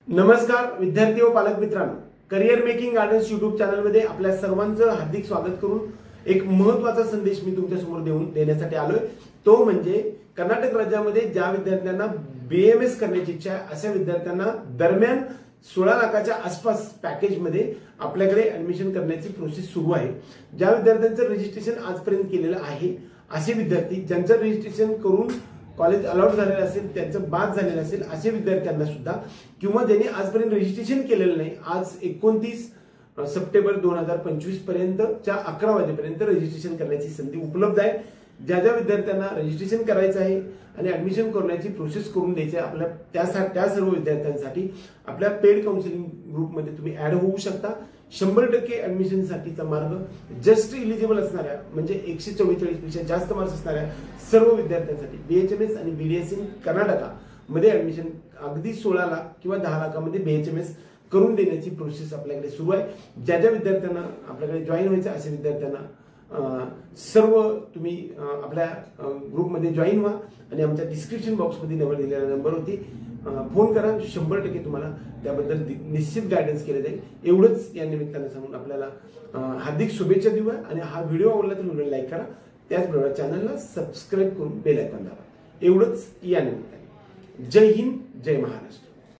नमस्कार विद्यार्थी व पालक मित्रांनो, करिअर मेकिंग गार्डन्स यूट्यूब चॅनलमध्ये आपल्या सर्वांचं हार्दिक स्वागत करून एक महत्त्वाचा संदेश मी तुमच्या समोर देण्यासाठी आलोय। तो म्हणजे कर्नाटक राज्यामध्ये ज्या विद्यार्थ्यांना बीएमएस करण्याची इच्छा आहे अशा विद्यार्थ्यांना दरम्यान 16 लाखाच्या आसपास पॅकेजमध्ये आपल्याकडे ऍडमिशन करण्याची प्रोसेस सुरू आहे। ज्या विद्यार्थ्यांचं रजिस्ट्रेशन आजपर्यंत केलेलं आहे असे विद्यार्थी ज्यांचं रजिस्ट्रेशन करून कॉलेज अलाउड झालेलं असेल, त्यांचं बाद झालेलं असेल असे विद्यार्थ्यांना सुद्धा, किंवा ज्यांनी आजपर्यंत रजिस्ट्रेशन केलेलं नाही, आज 29 सप्टेंबर 2025 पर्यंतच्या 11 वाजेपर्यंत रजिस्ट्रेशन करण्याची संधी उपलब्ध आहे। ज्या ज्या विद्यार्थ्यांना रजिस्ट्रेशन करायचं आहे आणि ऍडमिशन करण्याची प्रोसेस करून द्यायची आहे आपल्या त्या सर्व विद्यार्थ्यांसाठी आपल्या पेड काउन्सिलिंग ग्रुपमध्ये तुम्ही ऍड होऊ शकता। 100% ऍडमिशनसाठीचा मार्ग जस्ट इलिजिबल असणाऱ्या म्हणजे 144 पेक्षा जास्त मार्क्स असणाऱ्या सर्व विद्यार्थ्यांसाठी बीएचएमएस आणि बीडीएस इन कर्नाटका मध्ये ऍडमिशन अगदी 16 लाख किंवा 10 लाखामध्ये बीएचएमएस करून देण्याची प्रोसेस आपल्याकडे सुरू आहे। ज्या ज्या विद्यार्थ्यांना आपल्याकडे जॉईन व्हायचं अशा विद्यार्थ्यांना सर्व तुम्ही आपल्या ग्रुपमध्ये जॉईन व्हा आणि आमच्या डिस्क्रिप्शन बॉक्समध्ये नंबर दिलेल्या नंबरवरती फोन करा। 100% तुम्हाला त्याबद्दल निश्चित गायडन्स केले जाईल। एवढंच या निमित्ताने सांगून आपल्याला हार्दिक शुभेच्छा देऊया आणि हा व्हिडिओ आवडला तर व्हिडिओ लाईक करा, त्याचबरोबर चॅनलला सबस्क्राईब करून बेल आयकॉन दाबा। एवढंच या निमित्ताने। जय हिंद, जय महाराष्ट्र।